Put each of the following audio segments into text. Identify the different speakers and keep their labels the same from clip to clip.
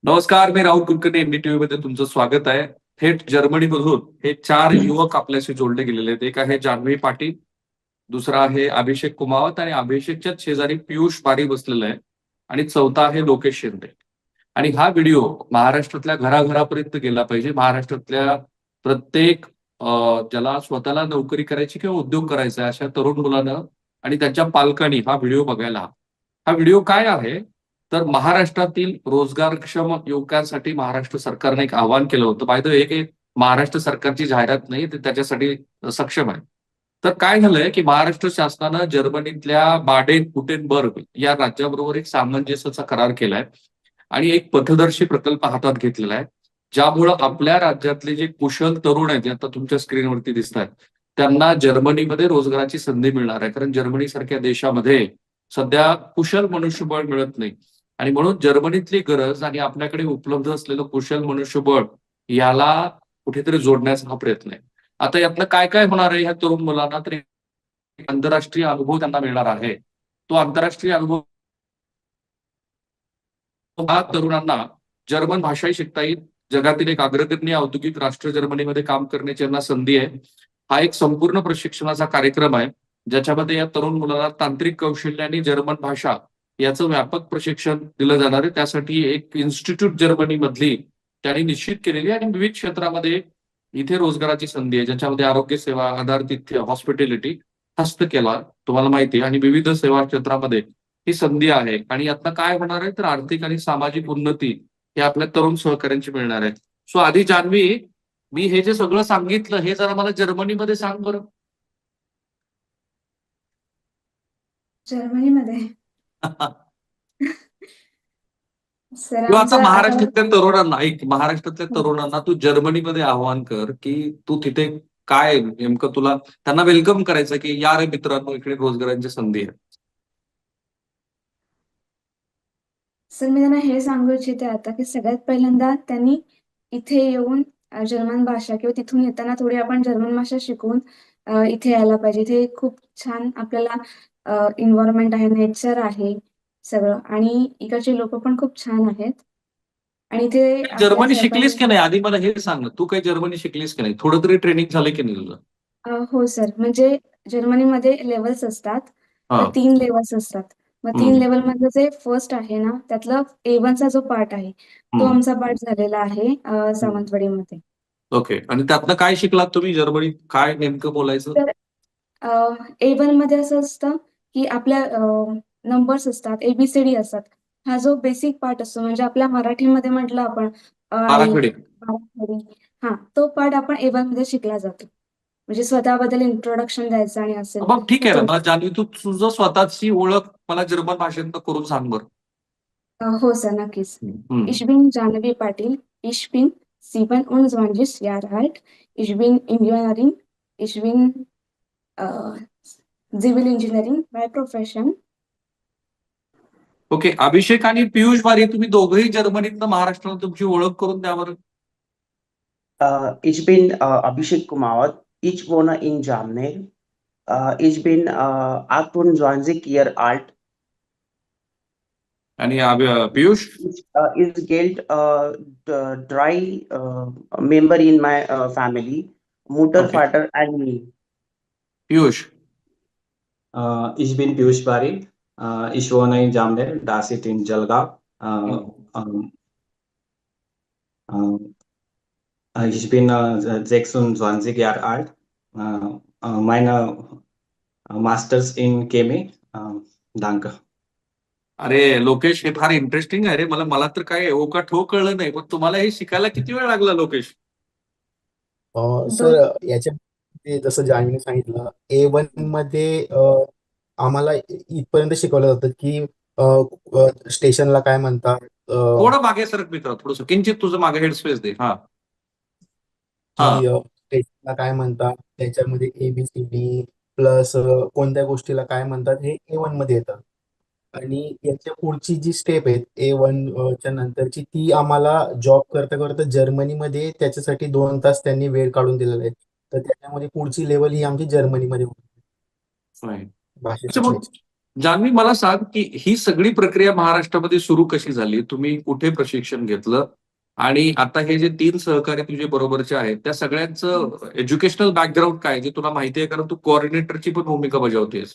Speaker 1: नमस्कार, मी राहुल कुलकर्णी. एमडीटीव्ही मध्ये तुमचं स्वागत आहे. थेट जर्मनीमधून हे 4 युवक आपल्याशी जोडले गेलेले आहेत. एक आहे जान्हवी पाटील, दुसरा आहे अभिषेक कुमावत आणि अभिषेकच्या शेजारी पियुष बारी बसलेला आहे आणि चौथा आहे लोकेश शिंदे. आणि हा व्हिडिओ महाराष्ट्रातल्या घराघरापर्यंत गेला पाहिजे. महाराष्ट्रातल्या प्रत्येक ज्याला स्वतःला नोकरी करायची किंवा उद्योग करायचा आहे अशा तरुण मुलांना आणि त्यांच्या पालकांनी हा व्हिडिओ बघायला हवा. हा व्हिडिओ काय आहे तर महाराष्ट्रातील रोजगारक्षम युवकांसाठी महाराष्ट्र सरकारने एक आवाहन केलं होतं. बाय द वे, एक महाराष्ट्र सरकारची जाहिरात नाही, ते त्याच्यासाठी सक्षम आहे. तर काय झालंय की महाराष्ट्र शासनानं जर्मनीतल्या बाडेन गुटेनबर्ग या राज्याबरोबर एक सामंजस्याचा करार केलाय आणि एक पथदर्शी प्रकल्प हातात घेतलेला आहे, ज्यामुळं आपल्या राज्यातले जे कुशल तरुण आहेत, जे आता तुमच्या स्क्रीनवरती दिसत आहेत, त्यांना जर्मनीमध्ये रोजगाराची संधी मिळणार आहे. कारण जर्मनी सारख्या देशामध्ये सध्या कुशल मनुष्यबळ मिळत नाही आणि म्हणून जर्मनीतली गरज आणि आपल्याकडे उपलब्ध असलेलं कुशल मनुष्यबळ याला कुठेतरी जोडण्याचा हा प्रयत्न आहे. आता यातनं काय काय होणार आहे ह्या तरुण मुलांना, तर एक आंतरराष्ट्रीय अनुभव त्यांना मिळणार आहे. तो आंतरराष्ट्रीय अनुभव हा तरुणांना जर्मन भाषाही शिकता येईल. जगातील एक अग्रगण्य औद्योगिक राष्ट्र जर्मनीमध्ये काम करण्याची यांना संधी आहे. हा एक संपूर्ण प्रशिक्षणाचा कार्यक्रम आहे, ज्याच्यामध्ये या तरुण मुलाला तांत्रिक कौशल्य आणि जर्मन भाषा याचं व्यापक प्रशिक्षण दिलं जाणार आहे. त्यासाठी एक इन्स्टिट्यूट जर्मनी मधली त्यांनी निश्चित केलेली आणि विविध क्षेत्रामध्ये इथे रोजगाराची संधी आहे, ज्याच्यामध्ये आरोग्य सेवा, आधारतिथ्य, हॉस्पिटॅलिटी, हस्तकला तुम्हाला माहिती आहे आणि विविध सेवा क्षेत्रामध्ये ही संधी आहे. आणि यातनं काय होणार आहे तर आर्थिक आणि सामाजिक उन्नती हे आपल्या तरुण सहकार्यांची मिळणार आहे. सो आधी जान्हवी, मी हे जे सगळं सांगितलं हे जरा मला जर्मनीमध्ये सांग बरं.
Speaker 2: जर्मनीमध्ये सर
Speaker 1: किंवा आता
Speaker 2: आमचं आता
Speaker 1: महाराष्ट्रातल्या तरुणांना, ऐक, महाराष्ट्रातल्या तरुणांना तू जर्मनीमध्ये आवाहन कर की तू तिथे काय नेमकं तुला त्यांना वेलकम करायचं की या रे मित्रांनो, इकडे रोजगारांची संधी आहे.
Speaker 2: सर मी त्यांना हे सांगू इच्छिते आता की सगळ्यात पहिल्यांदा त्यांनी इथे येऊन जर्मन भाषा किंवा तिथून येताना थोडी आपण जर्मन भाषा शिकून इथे यायला पाहिजे. इथे खूप छान आपल्याला इन्व्हायरमेंट आहे, नेचर आहे सगळं, आणि इकडचे लोक पण खूप छान आहेत. आणि इथे आपल्या
Speaker 1: जर्मनी शिकलीस
Speaker 2: सरकारने
Speaker 1: की नाही आधी मला हे सांग ना. तू काही जर्मनी शिकलीस की नाही? थोडं तरी ट्रेनिंग झालं की नाही तुझं?
Speaker 2: हो सर, म्हणजे जर्मनीमध्ये लेवल्स असतात.
Speaker 1: हा.
Speaker 2: तर 3 लेवल्स असतात. मग 3
Speaker 1: हम्म.
Speaker 2: लेवल मधलं जे फर्स्ट आहे ना, त्यातलं A1 चा जो पार्ट आहे तो
Speaker 1: हम्म.
Speaker 2: आमचा पार्ट झालेला आहे सावंतवाडीमध्ये.
Speaker 1: ओके. आणि त्यातनं काय शिकलात तुम्ही जर्मनीत? काय नेमकं बोलायचं?
Speaker 2: तर A1 मध्ये असं असतं की आपल्या नंबर्स असतात, ABCD असतात. हा जो बेसिक पार्ट असतो, म्हणजे आपल्या मराठीमध्ये म्हटलं आपण आई,
Speaker 1: आराखडे.
Speaker 2: बाराखडी, हा तो पार्ट आपण A1 मध्ये शिकला जातो. म्हणजे स्वतःबद्दल इंट्रोडक्शन द्यायचं आणि असेल
Speaker 1: मग ठीक
Speaker 2: तर
Speaker 1: आहे ना.
Speaker 2: तो.
Speaker 1: मला जान्हवी, तू तुझं स्वतःची ओळख मला जर्मन भाषेतनं करून सांग बरं.
Speaker 2: हो सर, नक्कीच.
Speaker 1: हम्म.
Speaker 2: Ich bin Janvi Patil. Ich bin 27 Jahre alt. Ich bin Engineering. Ich bin äh, Civil Engineering by Profession.
Speaker 1: Okay. Abhishek आणि पियुष बारी, तुम्ही दोघंही जर्मनीतनं महाराष्ट्राला तुमची ओळख करून द्या बरं.
Speaker 3: Ich bin Abhishek Kumawat. Ich wohne in Jamner. Ich bin 28 Jahre alt.
Speaker 1: आणि Piyush?
Speaker 3: Is gilt drei member in my family, Mutter,
Speaker 1: Okay.
Speaker 3: Vater and me.
Speaker 1: Piyush?
Speaker 4: Ich bin Piyush Bari. Ich wohne in Jamner, das ist in Jalgaon. Ich bin 26 Jahre alt. Meine Masters in Chemie. Danke.
Speaker 1: अरे लोकेश, हे फार interesting आहे रे. मला तर काय ओ का ठो कळलं नाही, पण तुम्हाला हे शिकायला किती वेळ लागला लोकेश?
Speaker 2: दोन.
Speaker 5: सर याच्यामध्ये जसं जान्हवीने सांगितलं, A1 मध्ये आम्हाला इथपर्यंत शिकवलं जातं की स्टेशनला काय म्हणतात,
Speaker 1: थोडं मागे सरक मित्र, थोडस किंचित तुझं मागे हेड स्पेस दे. हा. हा.
Speaker 5: की स्टेशनला काय म्हणतात, त्याच्यामध्ये ABCD प्लस कोणत्या गोष्टीला काय म्हणतात हे A1 मध्ये येतं. आणि याच्या पुढची जी स्टेप आहे A1 च्या नंतरची, ती आम्हाला जॉब करता करता जर्मनीमध्ये त्याच्यासाठी 2 तास त्यांनी वेळ काढून दिलेला आहे. तर त्याच्यामध्ये पुढची लेवल ही आमची जर्मनीमध्ये होती
Speaker 1: Fine.
Speaker 5: भाषा
Speaker 1: अच्छा, मग
Speaker 5: शिकण्याची.
Speaker 1: जान्हवी, मला सांग की ही सगळी प्रक्रिया महाराष्ट्रामध्ये सुरू कशी झाली? तुम्ही कुठे प्रशिक्षण घेतलं? आणि आता हे जे 3 सहकारी तुझे बरोबरचे आहेत, त्या सगळ्यांचं एज्युकेशनल बॅकग्राऊंड काय, जे तुला माहिती आहे? कारण तू कोऑर्डिनेटरची पण भूमिका बजावतेस.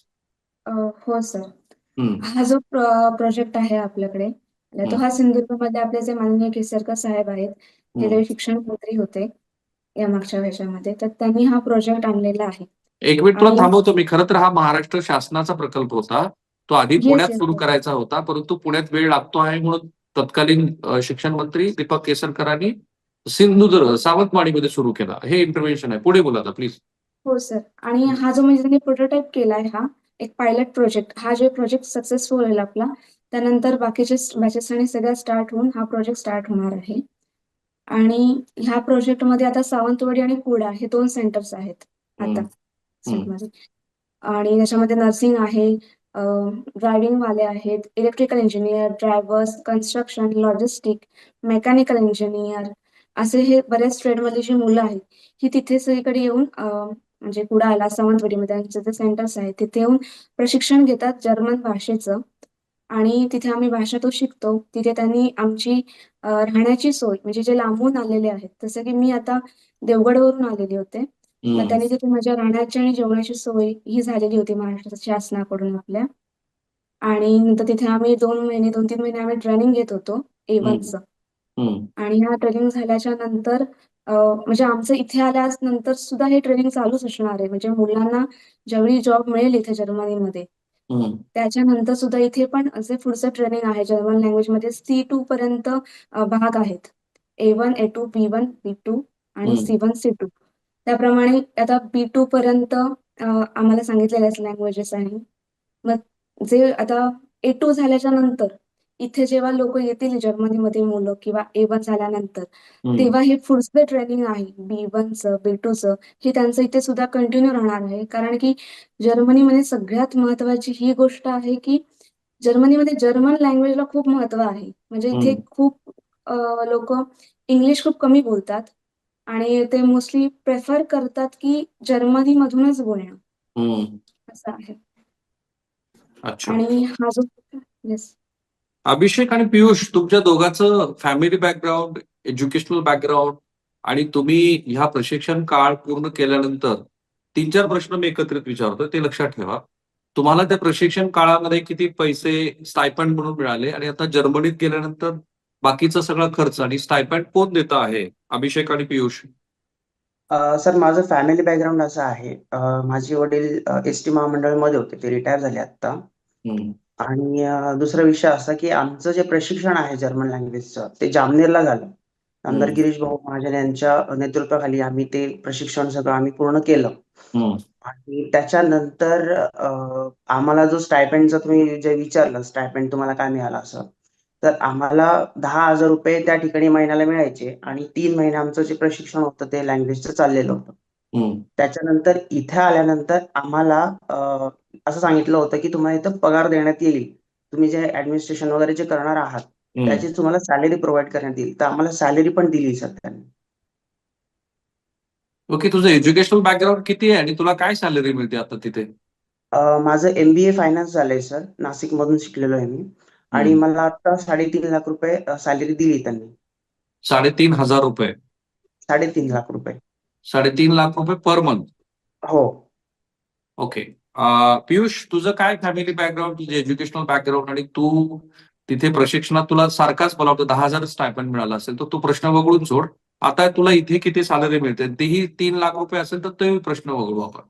Speaker 2: हो सर.
Speaker 1: हं,
Speaker 2: हा जो प्रोजेक्ट आहे आपल्याकडे, तो
Speaker 1: हं,
Speaker 2: हा सिंधुदुर्गमध्ये आपले जे माननीय केसरकर साहेब आहेत, हे
Speaker 1: हं.
Speaker 2: त्यावेळी शिक्षण मंत्री होते या मागच्या ह्याच्यामध्ये, तर त्यांनी हा प्रोजेक्ट आणलेला आहे.
Speaker 1: एक मिनिट तुला
Speaker 2: आणि
Speaker 1: थांबवतो मी. खरं तर हा महाराष्ट्र शासनाचा प्रकल्प होता. तो आधी
Speaker 2: येस,
Speaker 1: पुण्यात
Speaker 2: येस,
Speaker 1: सुरू
Speaker 2: येस.
Speaker 1: करायचा होता, परंतु पुण्यात वेळ लागतो आहे म्हणून तत्कालीन शिक्षण मंत्री दीपक केसरकरांनी सिंधुदुर्ग, सावंतवाडीमध्ये सुरू केला. हे इंटरव्हेन्शन आहे. पुढे बोला आता प्लीज.
Speaker 2: हो सर. आणि हा जो म्हणजे त्यांनी प्रोटोटाइप केलाय हा एक पायलट प्रोजेक्ट. हा जो प्रोजेक्ट सक्सेसफुल होईल आपला, त्यानंतर बाकीचे बॅचेस आणि सगळ्या स्टार्ट होऊन हा प्रोजेक्ट स्टार्ट होणार आहे. आणि ह्या प्रोजेक्टमध्ये आता सावंतवाडी आणि कुडा हे 2 सेंटर्स आहेत आता स्टेटमध्ये. आणि त्याच्यामध्ये नर्सिंग आहे, ड्रायव्हिंग वाले आहेत, electrical engineer, drivers, construction, logistic, mechanical engineer असे हे बऱ्याच ट्रेडमधली जी मुलं आहेत, ही तिथे सगळीकडे येऊन म्हणजे कुडाळला, सावंतवाडीमध्ये आमचे जे सेंटर्स आहेत, तिथे येऊन प्रशिक्षण घेतात जर्मन भाषेचं. आणि तिथे आम्ही भाषा तो शिकतो. तिथे त्यांनी आमची राहण्याची सोय म्हणजे जे लांबून आलेले आहेत, जसं की मी आता देवगडवरून आलेले होते. तर त्यांनी तिथे माझ्या राहण्याची आणि जेवणाची सोय ही झालेली होती महाराष्ट्र शासनाकडून आपल्या. आणि नंतर तिथे आम्ही 2 महिने, 2-3 महिने आम्ही ट्रेनिंग घेत होतो A1चं. आणि ह्या ट्रेनिंग झाल्याच्या नंतर म्हणजे आमचं इथे आल्यानंतर सुद्धा हे ट्रेनिंग चालूच असणार आहे. म्हणजे मुलांना ज्यावेळी जॉब मिळेल इथे जर्मनीमध्ये, त्याच्यानंतर सुद्धा इथे पण जे पुढचं ट्रेनिंग आहे जर्मन लँग्वेजमध्ये C2 पर्यंत भाग आहेत. A1, A2, B1, B2 आणि C1, C2. त्याप्रमाणे आता B2 पर्यंत आम्हाला सांगितलेल्याच लँग्वेजेस आहे. मग जे आता A2 झाल्याच्या नंतर इथे जेव्हा लोकं येतील जर्मनीमध्ये मुलं किंवा A1 झाल्यानंतर, तेव्हा हे पुढचं ट्रेनिंग आहे B1चं, B2चं हे त्यांचं इथे सुद्धा कंटिन्यू राहणार आहे. कारण की जर्मनीमध्ये सगळ्यात महत्त्वाची ही गोष्ट आहे, की जर्मनीमध्ये जर्मन लँग्वेजला खूप महत्त्व आहे. म्हणजे इथे खूप लोकं इंग्लिश खूप कमी बोलतात आणि ते मोस्टली प्रिफर करतात, की जर्मनीमधूनच बोलणं, असं आहे.
Speaker 1: अच्छा.
Speaker 2: आणि हा जो येस.
Speaker 1: अभिषेक आणि पियुष, तुमच्या दोघांचं फॅमिली बॅकग्राऊंड, एज्युकेशनल बॅकग्राऊंड आणि तुम्ही ह्या प्रशिक्षण काळ पूर्ण केल्यानंतर 3-4 प्रश्न मी एकत्रित विचारतोय, ते लक्षात ठेवा. तुम्हाला त्या प्रशिक्षण काळामध्ये किती पैसे स्टायपंड म्हणून मिळाले आणि आता जर्मनीत गेल्यानंतर बाकीचा सगळा खर्च आणि स्टायपंड कोण देतं आहे? अभिषेक आणि पियुष.
Speaker 3: सर माझं फॅमिली बॅकग्राऊंड असं आहे. माझे वडील एस-टी महामंडळामध्ये होते. ते रिटायर झाले आत्ता. आणि दुसरा विषय असा की आमचं जे प्रशिक्षण आहे जर्मन लँग्वेजचं ते जामनेरला झालं. आमदार गिरीश भाऊ महाजन यांच्या नेतृत्वाखाली आम्ही ते प्रशिक्षण सगळं आम्ही पूर्ण केलं. आणि त्याच्यानंतर आम्हाला जो स्टायपेंडचं तुम्ही जे विचारलं स्टायपेंड तुम्हाला काय मिळालं असं, तर आम्हाला ₹10,000 त्या ठिकाणी महिन्याला मिळायचे आणि 3 महिने आमचं जे प्रशिक्षण होतं ते लँग्वेजचं चाललेलं होतं. त्याच्यानंतर इथे आल्यानंतर आम्हाला असं सांगितलं होतं की तुम्हाला इथं पगार देण्यात येईल. तुम्ही जे ऍडमिनिस्ट्रेशन वगैरे जे करणार आहात, त्याची तुम्हाला सॅलरी प्रोव्हाईड करण्यात येईल. तर आम्हाला सॅलरी पण दिली सर त्यांनी.
Speaker 1: ओके. तुझं एज्युकेशनल बॅकग्राऊंड किती आहे आणि तुला काय सॅलरी मिळते आता तिथे?
Speaker 3: माझं MBA फायनान्स झालंय सर. नाशिकमधून शिकलेलो आहे मी. आणि मला आता ₹3.5 लाख सॅलरी दिली त्यांनी.
Speaker 1: ₹3,500.
Speaker 3: ₹3.5 लाख.
Speaker 1: ₹3.5 lakh per month.
Speaker 3: हो.
Speaker 1: ओके. पियुष, तुझं काय फॅमिली बॅकग्राऊंड, तुझे एज्युकेशनल बॅकग्राऊंड आणि तू तिथे प्रशिक्षणात तुला सारखाच मला वाटतं 10,000 स्टायपंड मिळाला असेल, तर तो प्रश्न वगळून सोड. आता तुला इथे किती सॅलरी मिळते? तेही ₹3 लाख असेल तर तोही प्रश्न वगळू आपण.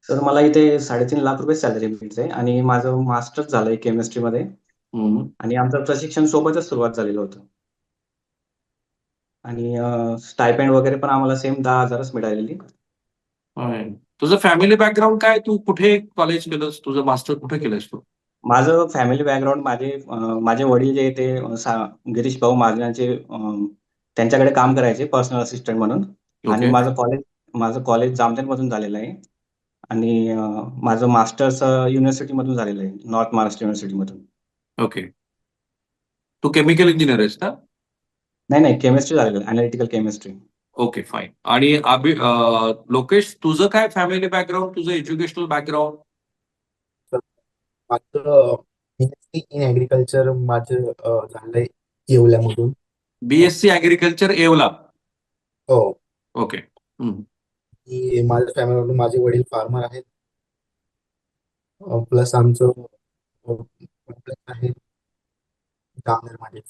Speaker 4: सर मला इथे ₹3.5 लाख सॅलरी मिळते आणि माझं मास्टर्स झालंय केमिस्ट्रीमध्ये आणि आमचं प्रशिक्षण सोबतच सुरुवात झालेलं होतं. आणि स्टायपेंड वगैरे पण आम्हाला सेम 10,000च मिळालेली.
Speaker 1: होय. तुझं फॅमिली बॅकग्राऊंड काय? तू कुठे कॉलेज केलंस? तुझं मास्टर कुठे केलंस तू?
Speaker 4: माझं फॅमिली बॅकग्राऊंड माझे वडील जे ते गिरीश भाऊ महाजनांचे त्यांच्याकडे काम करायचे पर्सनल असिस्टंट म्हणून. आणि
Speaker 1: ओके.
Speaker 4: माझं कॉलेज जामनेरमधून झालेलं आहे. आणि माझं मास्टर्स युनिव्हर्सिटीमधून झालेलं आहे, नॉर्थ महाराष्ट्र युनिव्हर्सिटीमधून.
Speaker 1: ओके. तू केमिकल इंजिनियर आहेस ना?
Speaker 4: नाही, केमिस्ट्री झालेलं आहे, अनालिटिकल केमिस्ट्री.
Speaker 1: Okay, fine. आणि लोकेश, तुझं काय फॅमिली बॅकग्राऊंड, तुझं एज्युकेशनल बॅकग्राऊंड?
Speaker 5: माझं BSc इन ॲग्रिकल्चर माझं झालंय येवल्यामधून.
Speaker 1: BSc agriculture Yeola.
Speaker 5: हो.
Speaker 1: ओके.
Speaker 5: की माझ्या फॅमिलीमधून माझे वडील फार्मर आहेत. प्लस आमचं कॉम्प्लेक्स आहे जामनेरमध्ये.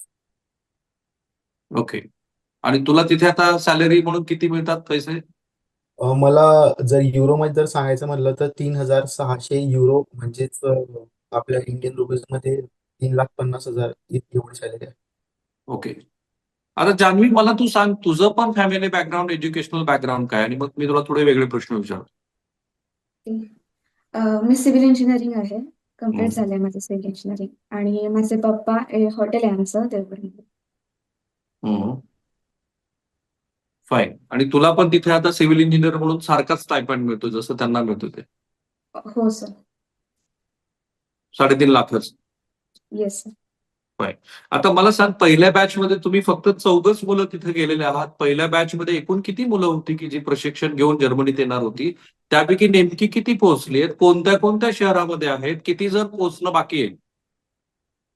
Speaker 1: ओके. आणि तुला तिथे आता सॅलरी म्हणून किती मिळतात पैसे?
Speaker 5: मला जर युरोमध्ये जर सांगायचं म्हटलं तर 3,600 युरो म्हणजेच आपल्या इंडियन रुपीजमध्ये 3,50,000 एवढी सॅलरी आहे.
Speaker 1: ओके. आता जान्हवी, मला तू सांग, तुझं पण फॅमिली बॅकग्राऊंड, एज्युकेशनल बॅकग्राऊंड काय? आणि मग मी तुला थोडे वेगळे प्रश्न विचारतो.
Speaker 2: मी सिव्हिल इंजिनिअरिंग आहे. कम्प्लीट झालंय माझं सिव्हिल इंजिनिअरिंग. आणि माझे पप्पा हॉटेल आहे आमचं देवगडमध्ये.
Speaker 1: फाईन. आणि तुला पण तिथे आता सिव्हिल इंजिनियर म्हणून सारखाच स्टायपेंड मिळतो जसं त्यांना मिळतो ते?
Speaker 2: हो सर.
Speaker 1: 3.5 लाखच.
Speaker 2: Yes sir.
Speaker 1: आता मला सांग, पहिल्या बॅच मध्ये तुम्ही फक्त 14च मुलं तिथे गेलेले आहात. पहिल्या बॅच मध्ये एकूण किती मुलं होती की जी प्रशिक्षण घेऊन जर्मनीत येणार होती? त्यापैकी नेमकी किती पोहोचली आहेत? कोणत्या कोणत्या शहरामध्ये आहेत? किती जण पोहोचणं बाकी आहे?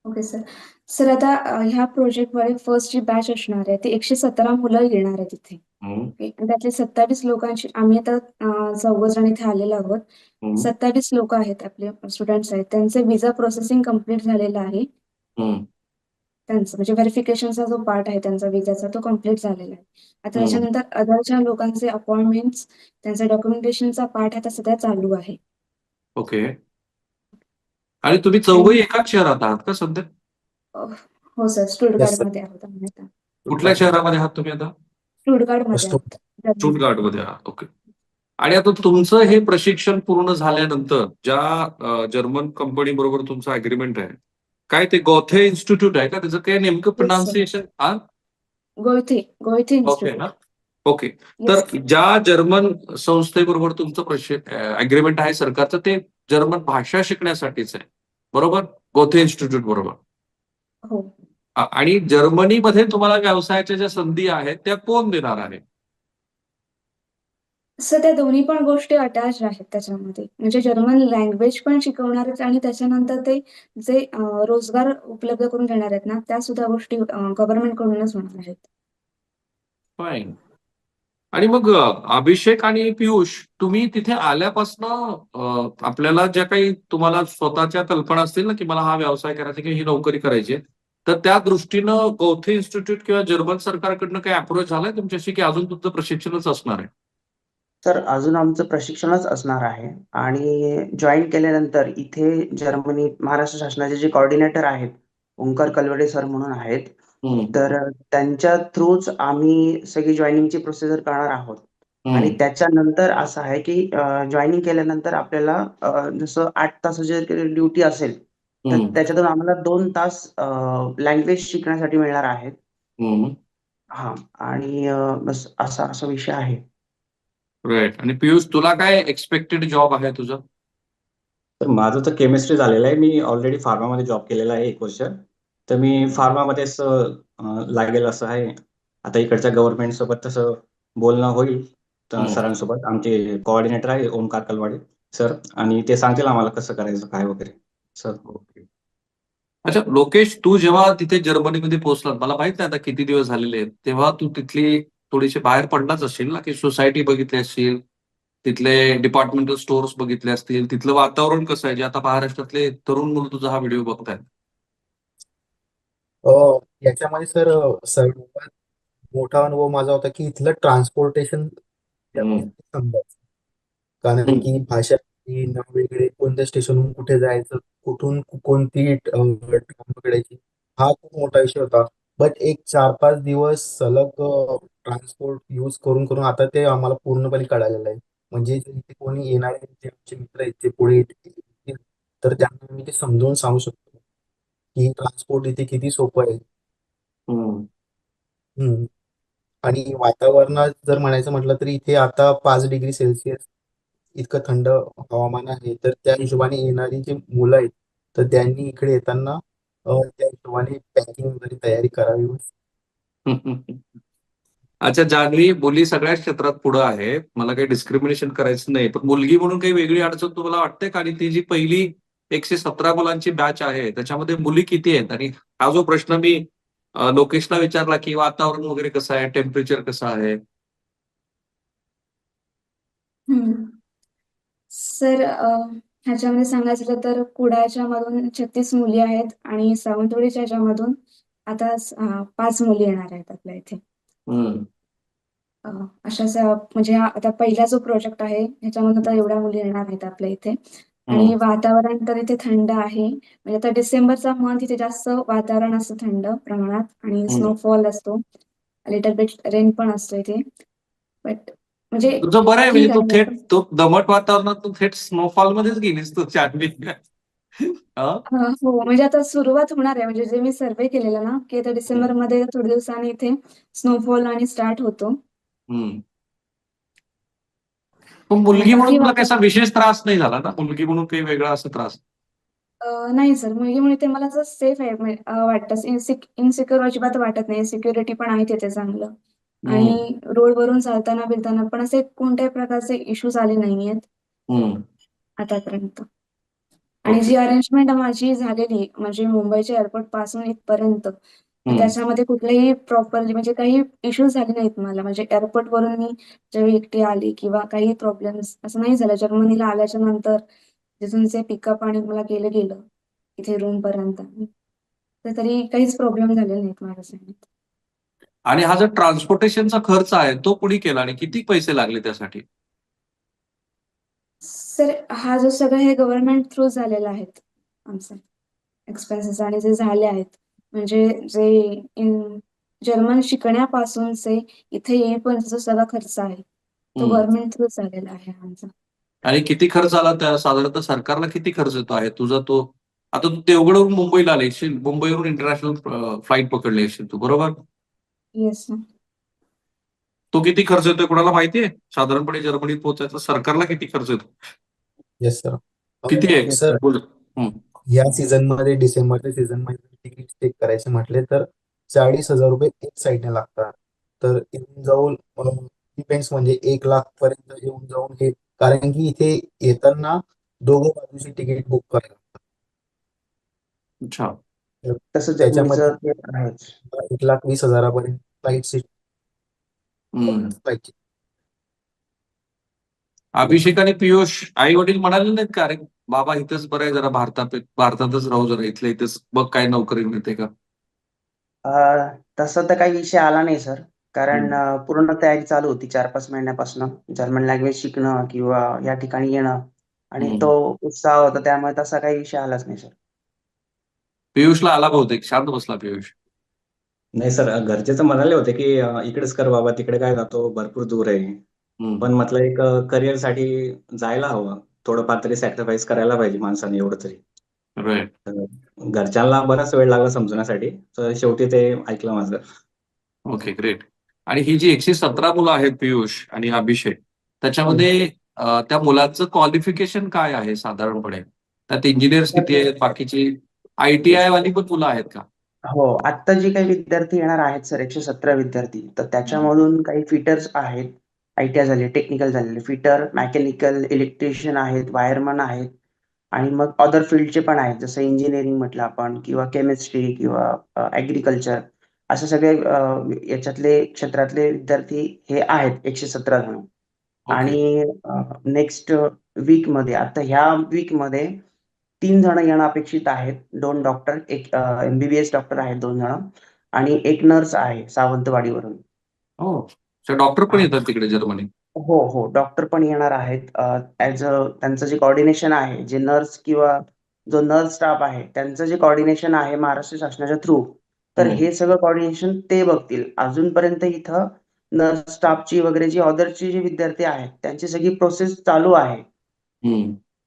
Speaker 2: Okay sir. सर आता ह्या प्रोजेक्टमध्ये फर्स्ट जी बॅच असणार आहे ती 117 मुलं येणार आहे तिथे. ओके. आणि त्यातले 27 लोकांची आम्ही आता 14 जण इथे आलेलो आहोत. 27 लोक आहेत आपले स्टुडंट्स आहेत. त्यांचे व्हिसा प्रोसेसिंग कम्प्लीट झालेलं आहे. त्यांचं म्हणजे व्हेरिफिकेशनचा जो पार्ट आहे त्यांचा विजाचा तो कम्प्लीट झालेला आहे. आता त्याच्यानंतर अदरच्या लोकांचे अपॉइंटमेंट्स, त्यांचा डॉक्युमेंटेशनचा पार्ट आता सध्या चालू आहे.
Speaker 1: ओके. आणि तुम्ही चौघही एकाच शहरात आहात का सध्या?
Speaker 2: हो सर. स्टुटगार्टमध्ये आहोत आम्ही आता.
Speaker 1: कुठल्या शहरामध्ये आहात तुम्ही आता?
Speaker 2: स्टुटगार्टमध्ये आहोत.
Speaker 1: स्टुटगार्टमध्ये आहात. ओके. आणि आता तुमचं हे प्रशिक्षण पूर्ण झाल्यानंतर ज्या जर्मन कंपनी बरोबर तुमचं अग्रीमेंट आहे, काय ते गॉथे इन्स्टिट्यूट आहे का? त्याचं काय नेमकं प्रोनाउन्सिएशन?
Speaker 2: गोयथे
Speaker 1: okay
Speaker 2: institute.
Speaker 1: ना? ओके. तर ज्या जर्मन संस्थेबरोबर तुमचं अग्रीमेंट आहे सरकारचं, ते जर्मन भाषा शिकण्यासाठीच आहे, बरोबर? गोथे इन्स्टिट्यूट बरोबर.
Speaker 2: हो.
Speaker 1: आणि जर्मनीमध्ये तुम्हाला व्यवसायाच्या ज्या संधी आहेत त्या कोण देणार आहे?
Speaker 2: सर त्या दोन्ही पण गोष्टी अटॅच आहेत त्याच्यामध्ये. म्हणजे जर्मन लँग्वेज पण शिकवणार आहेत आणि त्याच्यानंतर ते जे रोजगार उपलब्ध करून देणार आहेत ना, त्या सुद्धा गोष्टी गव्हर्नमेंट कडूनच होणार आहेत.
Speaker 1: फाईन. आणि मग अभिषेक आणि पियुष, तुम्ही तिथे आल्यापासनं आपल्याला ज्या काही तुम्हाला स्वतःच्या कल्पना असतील ना, की मला हा व्यवसाय करायचा किंवा ही नोकरी करायची, तर त्या दृष्टीनं गोथे इन्स्टिट्यूट किंवा जर्मन सरकारकडनं काही अप्रोच झालाय तुमच्याशी, की अजून तुमचं प्रशिक्षणच असणार आहे?
Speaker 3: सर अजून आमचं प्रशिक्षणच असणार आहे आणि जॉईन केल्यानंतर इथे जर्मनी महाराष्ट्र शासनाचे जे कोऑर्डिनेटर आहेत, ओंकार कलवडे सर म्हणून आहेत. तर त्यांच्या थ्रूच आम्ही सगळी जॉईनिंगची प्रोसिजर करणार आहोत. आणि त्याच्यानंतर असं आहे की जॉईनिंग केल्यानंतर आपल्याला जसं 8 तासाची ड्युटी असेल, तर त्याच्यातून आम्हाला 2 तास लँग्वेज शिकण्यासाठी मिळणार आहेत. हां. आणि बस असा विषय आहे.
Speaker 1: राईट. आणि पियुष, तुला काय एक्सपेक्टेड जॉब आहे तुझं?
Speaker 4: तर माझं तर केमिस्ट्री झालेलं आहे. मी ऑलरेडी फार्मामध्ये जॉब केलेला आहे 1 वर्ष. तर मी फार्मामध्येच लागेल असं आहे. आता इकडच्या गव्हर्नमेंट सोबत तसं बोलणं होईल सरांसोबत. आमचे कोऑर्डिनेटर आहे ओंकार कलवाडे सर, आणि ते सांगतील आम्हाला कसं करायचं काय वगैरे सर.
Speaker 1: ओके. अच्छा लोकेश, तू जेव्हा तिथे जर्मनीमध्ये पोहोचला, मला माहित नाही आता किती दिवस झालेले आहेत, तेव्हा तू तिथली थोडीशी बाहेर पडलाच असशील ना, की सोसायटी बघितली असशील, तिथले डिपार्टमेंटल स्टोअर्स बघितले असतील, तिथलं वातावरण कसं आहे जे आता महाराष्ट्रातले तरुण मुलं तुझा हा व्हिडिओ बघतायत?
Speaker 5: याच्यामध्ये सर सर्वात मोठा अनुभव माझा होता की इथलं ट्रान्सपोर्टेशन समजायचं. कारण की भाषा वेगळे, कोणत्या स्टेशनहून कुठे जायचं, कुठून कोणती ट्राम पकडायची, हा खूप मोठा विषय होता. बट एक 4-5 दिवस सलग ट्रान्सपोर्ट यूज करून करून आता ते आम्हाला पूर्णपणे कळालेलं आहे. म्हणजे जे इथे कोणी येणारे जे आमचे मित्र आहेत ते पुढे येतील, तर त्यांना मी ते समजावून सांगू शकतो की ट्रान्सपोर्ट इथे किती सोपं आहे. आणि वातावरणात जर म्हणायचं म्हटलं तर इथे आता 5 डिग्री सेल्सिअस इतकं थंड हवामान आहे. तर त्या हिशोबाने येणारी जी मुलं आहेत, तर त्यांनी इकडे येताना त्या हिशोबाने पॅकिंग वगैरे तयारी करावी.
Speaker 1: अच्छा जान्हवी, मुली सगळ्याच क्षेत्रात पुढे आहे, मला काही डिस्क्रिमिनेशन करायचं नाही, पण मुलगी म्हणून काही वेगळी अडचण तुम्हाला वाटते का? आणि ती जी पहिली 117 मुलांची बॅच आहे, त्याच्यामध्ये मुली किती आहेत? आणि हा जो प्रश्न मी लोकेशला विचारला की वातावरण वगैरे कसं आहे, टेम्परेचर कसं आहे?
Speaker 2: सर ह्याच्यामध्ये सांगायचं झालं तर कुडाळच्या मधून 36 मुली आहेत आणि सावंतवाडीच्या ह्याच्यामधून आता 5 मुली येणार आहेत आपल्या इथे. म्हणजे हा आता पहिला जो प्रोजेक्ट आहे ह्याच्यामधून आता एवढ्या मुली येणार आहेत आपल्या इथे. आणि वातावरण तर इथे थंड आहे, म्हणजे आता डिसेंबरचा मंथ इथे जास्त वातावरण असतं थंड प्रमाणात आणि स्नोफॉल असतो, लिटल बिट रेन पण असतो इथे. बट म्हणजे
Speaker 1: तुझं बरं आहे, म्हणजे
Speaker 2: ठीक
Speaker 1: तू
Speaker 2: आहे.
Speaker 1: थेट तो दमट वातावरणात तू थेट स्नोफॉल मध्येच गेलीस तू जान्हवी.
Speaker 2: हो, म्हणजे आता सुरुवात होणार आहे, म्हणजे जे मी सर्वे केलेला ना की आता डिसेंबरमध्ये थोड्या दिवसांनी इथे स्नोफॉल आणि स्टार्ट होतो.
Speaker 1: पण मुलगी म्हणून
Speaker 2: बाकी
Speaker 1: तुला कसा विशेष त्रास नाही झाला ना? मुलगी म्हणून काही वेगळा असा त्रास?
Speaker 2: नाही सर, मुलगीमुळे ते मला जस्ट सेफ आहे वाटतं. इन्सिक्युअर अजिबात वाटत नाही. सिक्युरिटी पण आहे तिथे चांगलं. आणि रोडवरून चालताना बिलताना पण असे कोणत्याही प्रकारचे इश्यूज आले नाहीयेत आतापर्यंत. आणि जी अरेंजमेंट माझी झालेली म्हणजे मुंबईच्या एअरपोर्ट पासून इथपर्यंत, त्याच्यामध्ये कुठलेही प्रॉपरली म्हणजे काही इश्यूज झाले नाहीत मला. म्हणजे एअरपोर्ट वरून मी जेव्हा एकटी आली किंवा काही प्रॉब्लेम्स असं नाही झालं. जर्मनीला आल्याच्या नंतर तिथून जे पिकअप आणि मला गेलं इथे रूम पर्यंत, तर तरी काहीच प्रॉब्लेम झालेले नाहीत माझ्यासाठी.
Speaker 1: आणि हा जो ट्रान्सपोर्टेशनचा खर्च आहे तो कुणी केला आणि किती पैसे लागले त्यासाठी?
Speaker 2: सर हा जो सगळं हे गव्हर्नमेंट थ्रू झालेला आहेत आमचे एक्सपेन्सेस, आणि जे झाले आहेत म्हणजे जे जर्मन शिकण्यापासूनचे इथे येईपर्यंत जो सगळा खर्च आहे तो गव्हर्नमेंट थ्रू झालेला आहे आमचा.
Speaker 1: आणि किती खर्च आला त्या साधारणतः सरकारला किती खर्च येतो आहे तुझा तो? आता तू देवगडवरून मुंबईला आले असशील, मुंबईवरून इंटरनॅशनल फ्लाईट पकडली असशील तू, बरोबर?
Speaker 2: Yes sir.
Speaker 1: तो किती खर्च येतोय कोणाला माहितीये? साधारणपणे जर्मनीत पोहोचायचा सरकारला किती खर्च येतो?
Speaker 5: Yes sir.
Speaker 1: किती आहे?
Speaker 5: सर
Speaker 1: बोल.
Speaker 5: या सीझन मध्ये डिसेंबरच्या सीझन मध्ये तिकीट चेक करायचे म्हटले तर 40,000 रुपये एक साईडने लागतात. तर येऊन जाऊन डिपेंड्स म्हणजे 1 लाख पर्यंत येऊन जाऊन हे, कारण की इथे येताना दोघं बाजूची तिकीट बुक करायला
Speaker 1: अच्छा.
Speaker 5: लागतात.
Speaker 3: तसं
Speaker 5: त्याच्यामध्ये
Speaker 3: जर्मनीचं ते आहेच.
Speaker 5: 1,20,000 फ्लाईट सीट पाहिजे.
Speaker 1: अभिषेक आणि पियुष आई वडील म्हणाले नाहीत का, अरे बाबा इथंच बरं आहे, जरा भारतातच राहू, जरा इथल्या इथंच बघ काय नोकरी मिळते का?
Speaker 3: तसं तर काही विषय आला नाही सर, कारण पूर्ण तयारी चालू होती 4-5 महिन्यापासून जर्मन लँग्वेज शिकणं किंवा या ठिकाणी येणं, आणि तो उत्साह होता, त्यामुळे तसा काही विषय आलाच नाही सर.
Speaker 1: पियुषला आला बहुतेक, शांत बसला पियुष.
Speaker 4: नाही सर, घरचे तर म्हणाले होते की इकडेच कर बाबा, तिकडे काय जातो, भरपूर दूर आहे. पण म्हटलं एक करिअरसाठी जायला हवं, थोडंफार तरी सॅक्रिफाईस करायला पाहिजे माणसाने, एवढं तरी.
Speaker 1: राईट.
Speaker 4: घरच्यांना बराच वेळ लागला समजण्यासाठी, तर शेवटी ते ऐकलं माझं.
Speaker 1: Okay, great. आणि ही जी 117 मुलं आहेत पियुष आणि अभिषेक, त्याच्यामध्ये त्या मुलांचं क्वालिफिकेशन काय आहे साधारणपणे? त्यात इंजिनियर्स किती आहेत, बाकीची ITI वाली पण मुलं आहेत का?
Speaker 3: हो, आता जे काही विद्यार्थी येणार आहेत सर, 117 विद्यार्थी, तर त्याच्यामधून काही फिटर्स आहेत, ITI झाले, टेक्निकल झालेले फिटर, मेकॅनिकल, इलेक्ट्रिशियन आहेत, वायरमन आहेत, आणि मग अदर फील्डचे पण आहेत, जसं इंजिनिअरिंग म्हटलं आपण किंवा केमिस्ट्री किंवा ॲग्रिकल्चर, असे सगळे याच्यातले क्षेत्रातले विद्यार्थी हे आहेत 117 जण. आणि नेक्स्ट वीकमध्ये, आता ह्या वीकमध्ये 3 जण येणं अपेक्षित आहेत. 2 डॉक्टर, एक MBBS डॉक्टर आहेत 2 जण, आणि एक नर्स आहे सावंतवाडीवरून.
Speaker 1: हो, डॉक्टर पण येतात तिकडे जर्मनी?
Speaker 3: हो, हो. डॉक्टर पण येणार आहेत. त्यांचं जे कोऑर्डिनेशन आहे, जे नर्स किंवा जो नर्स स्टाफ आहे, त्यांचं जे कोऑर्डिनेशन आहे महाराष्ट्र शासनाच्या थ्रू, तर हे सगळं कोऑर्डिनेशन ते बघतील. अजूनपर्यंत इथं नर्स स्टाफची वगैरे जी अदरची जे विद्यार्थी आहेत, त्यांची सगळी प्रोसेस चालू आहे.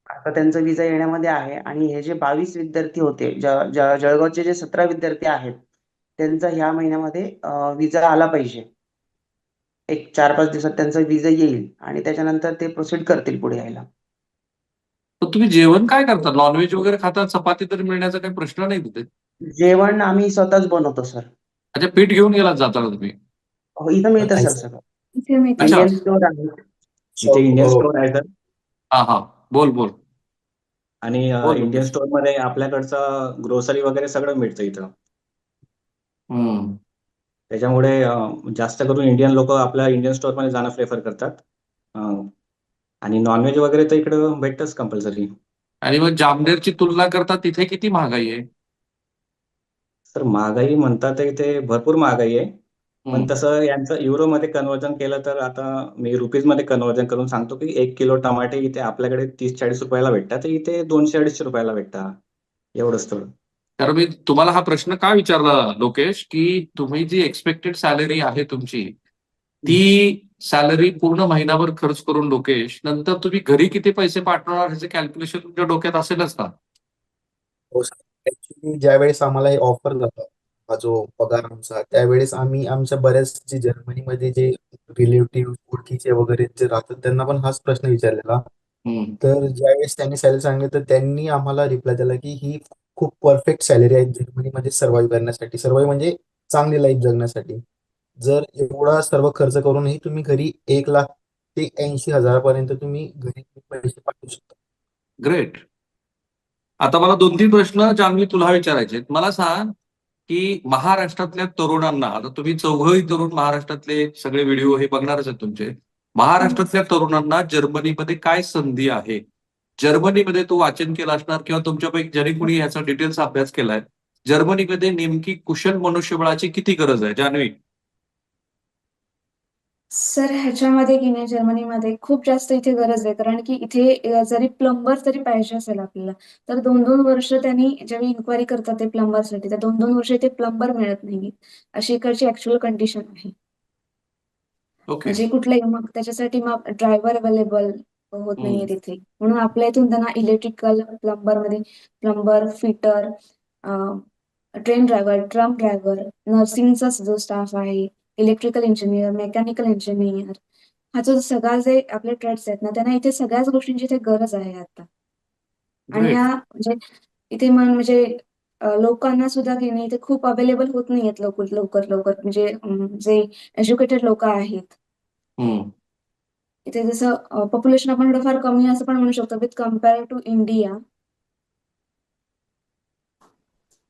Speaker 3: आता त्यांचा विजा येण्यामध्ये आहे, आणि हे जे 22 विद्यार्थी होते, जळगावचे जे 17 विद्यार्थी आहेत, त्यांचा ह्या महिन्यामध्ये विजा आला पाहिजे. एक 4-5 दिवसात त्यांचा विजा येईल, आणि त्याच्यानंतर ते प्रोसीड करतील पुढे यायला.
Speaker 1: तर तुम्ही जेवण काय करता? नॉनव्हेज वगैरे खाता? चपाती तरी मिळण्याचा काही प्रश्न नाही तिथे?
Speaker 3: जेवण आम्ही स्वतःच बनवतो सर.
Speaker 1: अच्छा, पीठ घेऊन गेलात जाताना तुम्ही?
Speaker 3: हो, इथं मिळतं सर सगळं.
Speaker 2: इथे मी
Speaker 1: अच्छा.
Speaker 3: इंडियन स्टोअर आहे.
Speaker 4: इथे इंडियन स्टोअर आहे सर.
Speaker 1: हा, बोल.
Speaker 4: आणि
Speaker 1: हो
Speaker 4: इंडियन
Speaker 1: लोकेश.
Speaker 4: स्टोअरमध्ये आपल्याकडचं ग्रोसरी वगैरे सगळं मिळतं इथं.
Speaker 1: हम्म.
Speaker 4: त्याच्यामुळे जास्त करून इंडियन लोक आपल्या इंडियन स्टोअरमध्ये जाणं प्रेफर करतात. आणि नॉनव्हेज वगैरे तर इकडं भेटतंच कंपल्सरी.
Speaker 1: आणि मग जामनेरची तुलना करता तिथे किती महागाई आहे?
Speaker 4: तर महागाई म्हणतात तर इथे भरपूर महागाई आहे. पण
Speaker 1: हम्म.
Speaker 4: तसं यांचं युरोमध्ये कन्वर्जन केलं तर आता मी रुपीजमध्ये कन्वर्जन करून सांगतो की 1 किलो टमाटे इथे आपल्याकडे 30-40 रुपयाला भेटतात, तर इथे 200-250 रुपयाला भेटतात. एवढंच तर.
Speaker 1: कारण मी तुम्हाला हा प्रश्न का विचारला लोकेश, की तुम्ही जी एक्सपेक्टेड सॅलरी आहे तुमची, ती सॅलरी पूर्ण महिनाभर खर्च करून लोकेश, नंतर तुम्ही घरी किती पैसे पाठवणार ह्याचे कॅल्क्युलेशन तुमच्या डोक्यात असेलच का?
Speaker 5: हो सर, ऍक्च्युली ज्यावेळेस आम्हाला हे ऑफर झालं, हा जो पगार आमचा, त्यावेळेस आम्ही आमच्या बऱ्याच जे जर्मनीमध्ये जे रिलेटिव्ह ओळखीचे वगैरे जे राहतात त्यांना पण हाच प्रश्न विचारलेला.
Speaker 1: हम्म.
Speaker 5: तर ज्यावेळेस त्यांनी सॅलरी सांगितलं तर त्यांनी आम्हाला रिप्लाय दिला की ही खूप परफेक्ट सॅलरी आहे जर्मनीमध्ये सर्व्हाइव्ह करण्यासाठी, सर्व्हाइव्ह म्हणजे चांगली लाईफ जगण्यासाठी. जर एवढा सर्व खर्च करूनही तुम्ही घरी 1 लाख ते 80 हजारापर्यंत तुम्ही घरी पैसे पाठवू शकता.
Speaker 1: ग्रेट. आता मला 2-3 प्रश्न जान्हवी तुला विचारायचे आहेत. मला सांग, की महाराष्ट्रातल्या तरुणांना, आता तुम्ही चौघही तरुण महाराष्ट्रातले सगळे व्हिडिओ हे बघणारच आहेत तुमचे. महाराष्ट्रातल्या तरुणांना जर्मनीमध्ये काय संधी आहे? जर्मनीमध्ये तू वाचन केलं असणार किंवा तुमच्यापैकी ज्याने कोणी याचा डिटेल्स अभ्यास केलाय. जर्मनीमध्ये नेमकी कुशल मनुष्यबळाची किती गरज आहे जान्हवी?
Speaker 2: सर ह्याच्यामध्ये की नाही जर्मनीमध्ये खूप जास्त इथे गरज आहे. कारण की इथे जरी प्लंबर जरी पाहिजे असेल आपल्याला, तर 2-2 वर्ष त्यांनी ज्यावेळी इन्क्वायरी करतात ते प्लंबरसाठी, तर 2-2 वर्ष इथे प्लंबर मिळत नाहीये. अशी इकडची ऍक्च्युअल कंडिशन आहे.
Speaker 1: ओके.
Speaker 2: म्हणजे कुठलाही मग त्याच्यासाठी मग ड्रायव्हर अवेलेबल होत नाहीये
Speaker 1: हम्म.
Speaker 2: तिथे. म्हणून आपल्या इथून त्यांना इलेक्ट्रिकल प्लंबरमध्ये plumber, fitter, train driver, truck driver, नर्सिंगचा जो स्टाफ आहे, इलेक्ट्रिकल इंजिनियर, मेकॅनिकल इंजिनियर, हा जो सगळा जे आपले ट्रेड्स आहेत ना, त्यांना इथे सगळ्याच गोष्टींची इथे गरज आहे आता. आणि
Speaker 1: ग्रेट.
Speaker 2: ह्या म्हणजे इथे म्हणजे लोकांना सुद्धा की नाही इथे खूप अवेलेबल होत नाहीयेत लवकर म्हणजे जे एज्युकेटेड लोक आहेत.
Speaker 1: हम्म.
Speaker 2: इथे जसं पॉप्युलेशन आपण थोडंफार कमी आहे असं पण म्हणू शकतो विथ कम्पेअर टू इंडिया.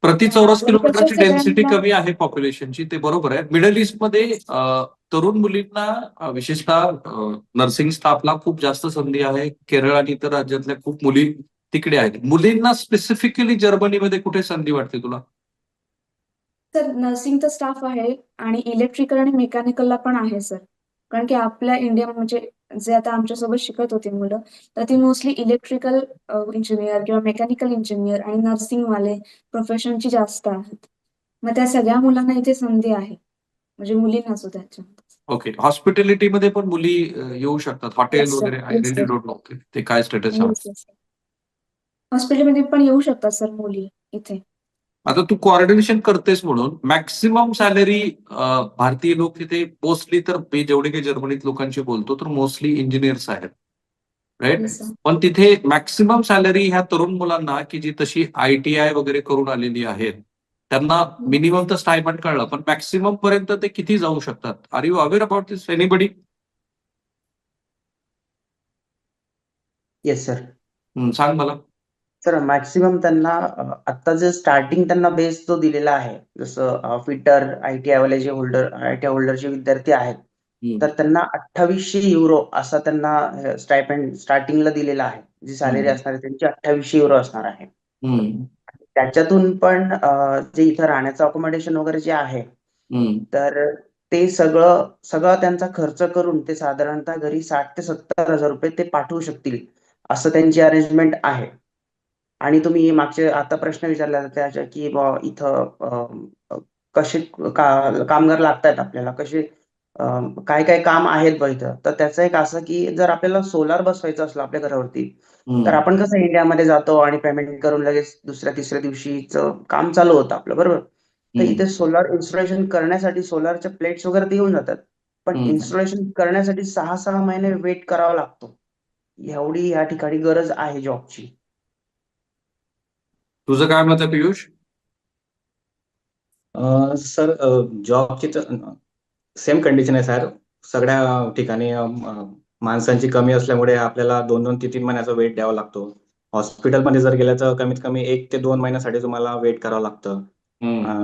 Speaker 1: प्रति चौरस
Speaker 2: पण कसं
Speaker 1: किलोमीटरची डेन्सिटी
Speaker 2: सगळ्यांना
Speaker 1: कमी आहे पॉप्युलेशनची, ते बरोबर आहे. मिडल ईस्टमध्ये तरुण मुलींना विशेषतः नर्सिंग स्टाफला खूप जास्त संधी आहे. केरळ आणि इतर राज्यातल्या खूप मुली तिकडे आहेत. मुलींना स्पेसिफिकली जर्मनीमध्ये कुठे संधी वाटते तुला?
Speaker 2: तर नर्सिंगचा स्टाफ आहे आणि इलेक्ट्रिकल आणि मेकॅनिकलला पण आहे सर. कारण की आपल्या इंडिया म्हणजे जे आता आमच्यासोबत शिकत होती मुलं, तर ती मोस्टली इलेक्ट्रिकल इंजिनियर किंवा मेकॅनिकल इंजिनियर आणि नर्सिंगवाले प्रोफेशनची जास्त आहेत. मग त्या सगळ्या मुलांना इथे संधी आहे. म्हणजे मुलींना सुद्धा याच्यामध्ये.
Speaker 1: ओके. हॉस्पिटॅलिटीमध्ये पण मुली येऊ शकतात. Hotel
Speaker 2: yes sir.
Speaker 1: वगैरे, I
Speaker 2: yes
Speaker 1: really
Speaker 2: sir.
Speaker 1: Don't know ते काय स्टेटस आहे.
Speaker 2: Yes yes. हॉस्पिटलमध्ये पण येऊ शकतात सर मुली इथे.
Speaker 1: आता तू कोऑर्डिनेशन करतेस म्हणून मॅक्सिमम सॅलरी भारतीय लोक तिथे मोस्टली, तर मी जेवढे काही जर्मनीत लोकांशी बोलतो तर मोस्टली इंजिनियर्स आहेत, राईट?
Speaker 2: Yes sir.
Speaker 1: पण तिथे मॅक्सिमम सॅलरी ह्या तरुण मुलांना की जी तशी ITI वगैरे करून आलेली आहेत, त्यांना मिनिमम तर स्टायपंड कळलं, पण मॅक्सिमम पर्यंत ते किती जाऊ शकतात? Are you aware about this anybody?
Speaker 3: Yes sir.
Speaker 1: सांग मला.
Speaker 3: सर मॅक्सिमम त्यांना आता जे स्टार्टिंग त्यांना बेस जो दिलेला आहे, जसं फिटर, आयटीआय होल्डरचे विद्यार्थी आहेत, तर त्यांना 2800 युरो असा त्यांना स्टायपेंड स्टार्टिंगला दिलेला आहे. जी सॅलरी असणार आहे त्यांची 2800 युरो असणार आहे. त्याच्यातून पण जे इथं राहण्याचं अकोमोडेशन वगैरे जे आहे, तर ते सगळं त्यांचा खर्च करून ते साधारणतः घरी 60,000 ते 70,000 रुपये ते पाठवू शकतील, असं त्यांची अरेंजमेंट आहे. आणि तुम्ही मागचे आता प्रश्न विचारला त्याच्या की इथं कसे कामगार लागतायत आपल्याला, कसे काय काय काम आहेत बा इथं. तर त्याचं एक असं की जर आपल्याला सोलार बसवायचं असलं आपल्या घरावरती, तर आपण कसं इंडियामध्ये जातो आणि पेमेंट करून लगेच दुसऱ्या-तिसऱ्या दिवशीचं काम चालू होतं आपलं, बरोबर? तर इथे सोलार इन्स्टॉलेशन करण्यासाठी सोलारच्या प्लेट्स वगैरे ते येऊन जातात. पण इन्स्टॉलेशन करण्यासाठी 6-6 महिने वेट करावा लागतो. एवढी या ठिकाणी गरज आहे जॉबची.
Speaker 1: तुझं काय मत आहे पियुष?
Speaker 4: सर जॉबची तर सेम कंडिशन आहे सर. सगळ्या ठिकाणी माणसांची कमी असल्यामुळे आपल्याला 2-2, 3-3 महिन्याचा वेट द्यावा लागतो हॉस्पिटलमध्ये जर गेलं तर कमीत कमी 1 ते 2 महिन्यासाठी तुम्हाला वेट करावं लागतं.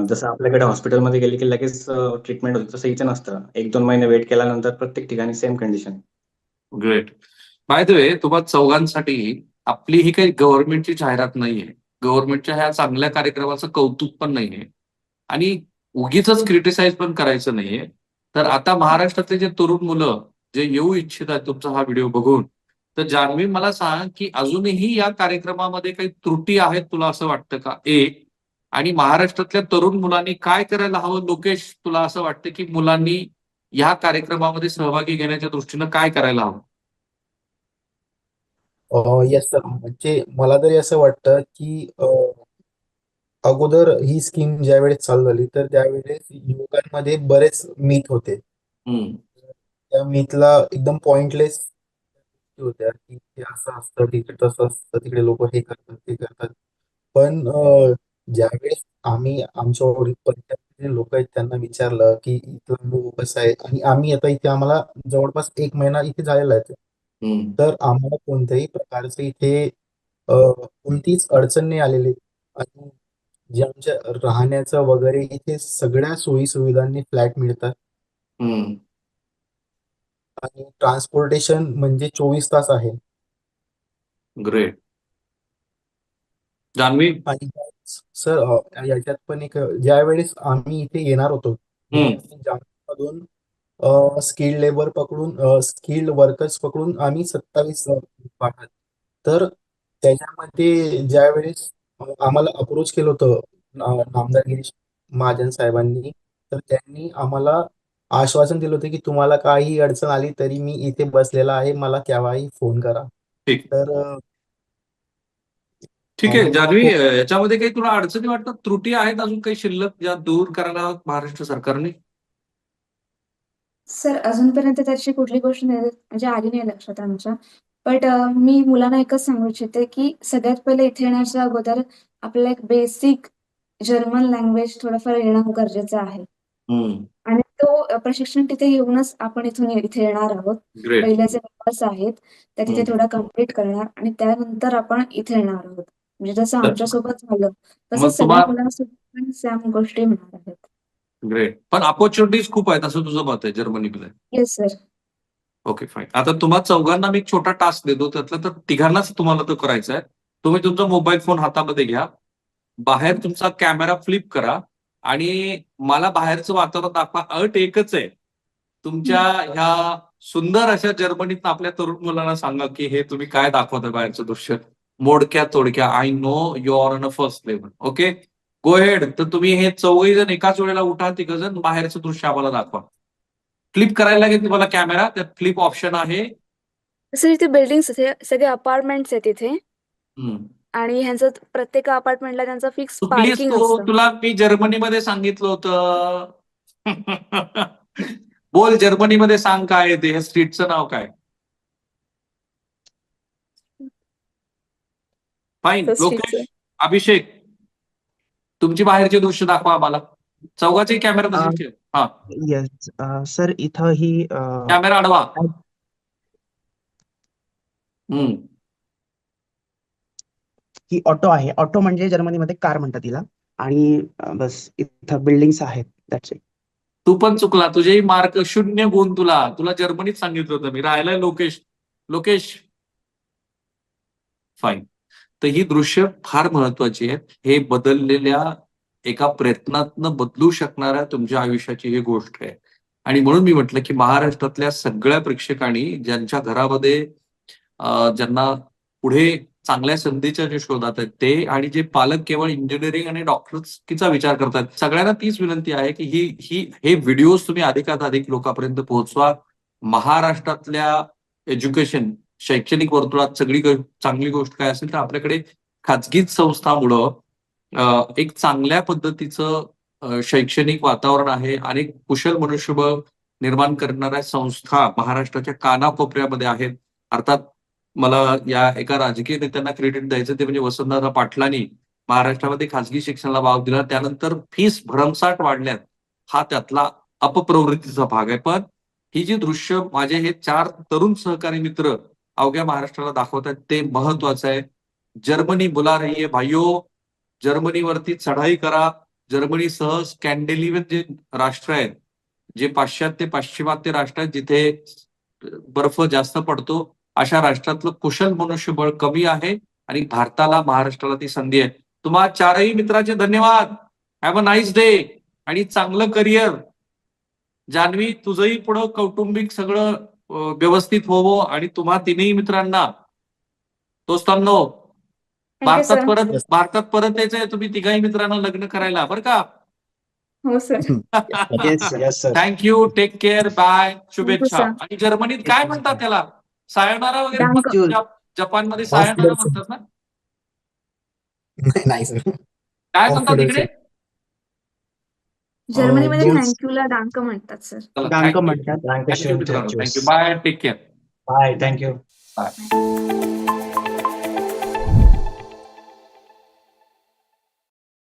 Speaker 4: जसं आपल्याकडे हॉस्पिटलमध्ये गेली की लगेच ट्रीटमेंट होते, तसं इथे नसतं. 1-2 महिने वेट केल्यानंतर प्रत्येक ठिकाणी same condition.
Speaker 1: Great. By the way, तुम्हा चौघांसाठी आपली ही काही गव्हर्नमेंटची जाहिरात नाहीये. गव्हर्नमेंटच्या ह्या चांगल्या कार्यक्रमाचं कौतुक पण नाहीये आणि उगीच क्रिटिसाइज पण करायचं नाहीये. तर आता महाराष्ट्रातले जे तरुण मुलं जे येऊ इच्छितात तुमचा हा व्हिडिओ बघून, तर जान्हवी मला सांग की अजूनही या कार्यक्रमामध्ये काही त्रुटी आहेत तुला असं वाटतं का? एक, आणि महाराष्ट्रातल्या तरुण मुलांनी काय करायला हवं? लोकेश, तुला असं वाटतं की मुलांनी या कार्यक्रमामध्ये सहभागी घेण्याच्या दृष्टीनं काय करायला हवं?
Speaker 5: येस सर, म्हणजे मला तरी असं वाटतं की अगोदर ही स्कीम ज्यावेळेस चालू झाली तर त्यावेळेस युवकांमध्ये बरेच मिथ होते.
Speaker 1: हम्म.
Speaker 5: त्या मिथला एकदम पॉइंटलेस होत्या की हे असं असतं, तिकडे तसं असतं, तिकडे लोक हे करतात ते करतात. पण ज्यावेळेस आम्ही आमच्या परिसरातले लोक आहेत त्यांना विचारलं की इथला अनुभव कसा आहे, आणि आम्ही आता इथे आम्हाला जवळपास 1 महिना इथे झालेला आहे,
Speaker 1: हम्म.
Speaker 5: तर आम्हाला कोणत्याही प्रकारचे इथे कोणतीच अडचण नाही आलेली. आणि जे आमच्या राहण्याचं वगैरे इथे सगळ्या सोयी सुविधांनी फ्लॅट मिळतात.
Speaker 1: हम्म.
Speaker 5: आणि ट्रान्सपोर्टेशन म्हणजे 24 तास आहे.
Speaker 1: ग्रेट. जान्हवी.
Speaker 5: आणि सर याच्यात पण एक ज्या वेळेस आम्ही इथे येणार होतो जाममधून स्किल्ड लेबर पकडून स्किल्ड वर्कर्स पकडून आम्ही 27 पाठवत. तर त्याच्यामध्ये ज्या वेळेस आम्हाला अप्रोच केलं होतं नामदार गिरीश महाजन साहेबांनी, तर त्यांनी आम्हाला आश्वासन दिलं होतं की तुम्हाला काही अडचण आली तरी मी इथे बसलेला आहे, मला केव्हाही फोन करा.
Speaker 1: ठीक
Speaker 5: तर
Speaker 1: ठीक आहे जान्हवी,
Speaker 5: तो
Speaker 1: याच्यामध्ये काही तुला अडचणी वाटतात? त्रुटी आहेत अजून काही शिल्लक ज्या दूर करायला हव्यात महाराष्ट्र सरकारने?
Speaker 2: सर अजूनपर्यंत त्याची कुठली गोष्ट नाही म्हणजे आली नाही लक्षात आमच्या. बट मी मुलांना एकच सांगू इच्छिते की सगळ्यात पहिले इथे येण्याच्या अगोदर आपल्याला एक बेसिक जर्मन लँग्वेज थोडंफार येणं गरजेचं आहे. आणि तो प्रशिक्षण तिथे घेऊनच आपण इथे येणार आहोत.
Speaker 1: ग्रेट.
Speaker 2: पहिले जे पेपर्स आहेत त्या तिथे थोडा कम्प्लीट करणार आणि त्यानंतर आपण इथे येणार आहोत. म्हणजे जसं आमच्यासोबत झालं तसं
Speaker 1: मग
Speaker 2: सगळ्या मुलांसोबत पण सेम गोष्टी होणार आहेत.
Speaker 1: ग्रेट. पण अपॉर्च्युनिटीज खूप आहेत असं तुझं मत आहे जर्मनीमध्ये?
Speaker 2: Yes sir.
Speaker 1: Okay, fine. आता तुम्हा चौघांना मी एक छोटा टास्क देतो, त्यातलं तर तिघांनाच तुम्हाला तो करायचा आहे. तुम्ही तुमचा मोबाईल फोन हातामध्ये घ्या, बाहेर तुमचा कॅमेरा फ्लिप करा आणि मला बाहेरचं वातावरण दाखवा. अट एकच आहे, तुमच्या ह्या सुंदर अशा जर्मनीत आपल्या तरुण मुलांना सांगा की हे तुम्ही काय दाखवता बाहेरचं दृश्य. मोडक्या तोडक्या, I know you are on a first level. Okay, go ahead. तर तुम्ही हे चौघही जण एकाच वेळेला उठा, तिघ जण बाहेरचं दृश्य आम्हाला दाखवा. फ्लिप करायला लागेल तुम्हाला कॅमेरा, त्यात फ्लिप ऑप्शन आहे.
Speaker 2: सर इथे बिल्डिंग्स सगळे अपार्टमेंट्स आहेत इथे.
Speaker 1: हम्म.
Speaker 2: आणि ह्यांचं प्रत्येक अपार्टमेंटला त्यांचं फिक्स
Speaker 1: प्लीज,
Speaker 2: पार्किंग असतं.
Speaker 1: तुला मी जर्मनीमध्ये सांगितलं होतं. बोल, जर्मनीमध्ये सांग काय आहे ते, ह्या स्ट्रीटचं नाव काय? फाईन. लोकेश, अभिषेक, तुमची बाहेरचे दृश्य दाखवा आम्हाला. चौघाचे कॅमेरा तसेच ठेव. हा,
Speaker 3: येस सर, इथं ही
Speaker 1: कॅमेरा अडवा.
Speaker 3: ही ऑटो आहे. ऑटो म्हणजे जर्मनीमध्ये कार म्हणतात तिला. आणि बस इथं बिल्डिंग्स आहेत. That's it.
Speaker 1: तू पण चुकला, तुझेही मार्क 0 गुण. तुला जर्मनीत सांगितलं होतं मी. राहिलाय लोकेश. फाईन. तर ही दृश्य फार महत्वाची आहेत. हे बदललेल्या एका प्रयत्नातनं बदलू शकणाऱ्या तुमच्या आयुष्याची ही गोष्ट आहे. आणि म्हणून मी म्हटलं की महाराष्ट्रातल्या सगळ्या प्रेक्षकांनी ज्यांच्या घरामध्ये ज्यांना पुढे चांगल्या संधीच्या जे शोधात आहेत ते, आणि जे पालक केवळ इंजिनिअरिंग आणि डॉक्टरकीचा विचार करतात, सगळ्यांना तीच विनंती आहे की हे व्हिडिओज तुम्ही अधिकात अधिक लोकांपर्यंत पोहोचवा. महाराष्ट्रातल्या एज्युकेशन, शैक्षणिक वर्तुळात सगळी चांगली गोष्ट काय असेल तर आपल्याकडे खाजगी संस्थांमुळं एक चांगल्या पद्धतीचं शैक्षणिक वातावरण आहे. अनेक कुशल मनुष्यबळ निर्माण करणाऱ्या संस्था महाराष्ट्राच्या कानाकोपऱ्यामध्ये आहेत. अर्थात मला या एका राजकीय नेत्यांना क्रेडिट द्यायचं ते म्हणजे वसंतदादा पाटलांनी महाराष्ट्रामध्ये खासगी शिक्षणाला वाव दिला. त्यानंतर फीस भरमसाठ वाढल्यात. हा त्यातला अपप्रवृत्तीचा भाग आहे. पण ही जी दृश्य माझे हे 4 तरुण सहकारी मित्र अवघ्या महाराष्ट्राला दाखवतात ते महत्वाचं आहे. जर्मनी बुला रही है भाइयों. जर्मनीवरती चढाई करा. जर्मनीसह स्कॅन्डिनेव्हियन जे राष्ट्र आहेत, जे पाश्चिमात्य राष्ट्र आहेत, जिथे बर्फ जास्त पडतो, अशा राष्ट्रातलं कुशल मनुष्यबळ कमी आहे आणि भारताला, महाराष्ट्राला ती संधी आहे. तुम्हा चारही मित्रांचे धन्यवाद. हॅव अ नाईस डे आणि चांगलं करिअर. जान्हवी, तुझंही पुढं कौटुंबिक सगळं व्यवस्थित होवो आणि तुम्हा तिन्ही मित्रांना, दोस्तांनो,
Speaker 2: थँक्यू सर.
Speaker 1: भारतात परत यायचंय तुम्ही तिघाही मित्रांना लग्न करायला, बरं का?
Speaker 2: हो sir.
Speaker 5: Yes sir.
Speaker 1: Thank you. Take care. Bye.
Speaker 2: Thank you
Speaker 1: शुभेच्छा.
Speaker 2: सर.
Speaker 1: आणि जर्मनीत काय म्हणतात त्याला? सायोनारा वगैरे
Speaker 2: डांक.
Speaker 1: म्हणतात. जपानमध्ये सायोनारा
Speaker 5: Auf Wiedersehen.
Speaker 1: म्हणतात ना?
Speaker 5: नाही सर.
Speaker 1: काय
Speaker 5: Auf
Speaker 1: म्हणतात
Speaker 5: Wiedersehen.
Speaker 1: इकडे?
Speaker 2: जर्मनीमध्ये
Speaker 5: बोल.
Speaker 2: थँक्यूला डांक म्हणतात सर.
Speaker 1: चला,
Speaker 3: डांक
Speaker 1: थँक्यू.
Speaker 3: म्हणतात.
Speaker 1: थँक्यू
Speaker 4: Dankeschön,
Speaker 1: मित्रांनो.
Speaker 4: tschüss.
Speaker 1: Thank you. Bye. Take care.
Speaker 4: Bye, thank you.
Speaker 1: Bye.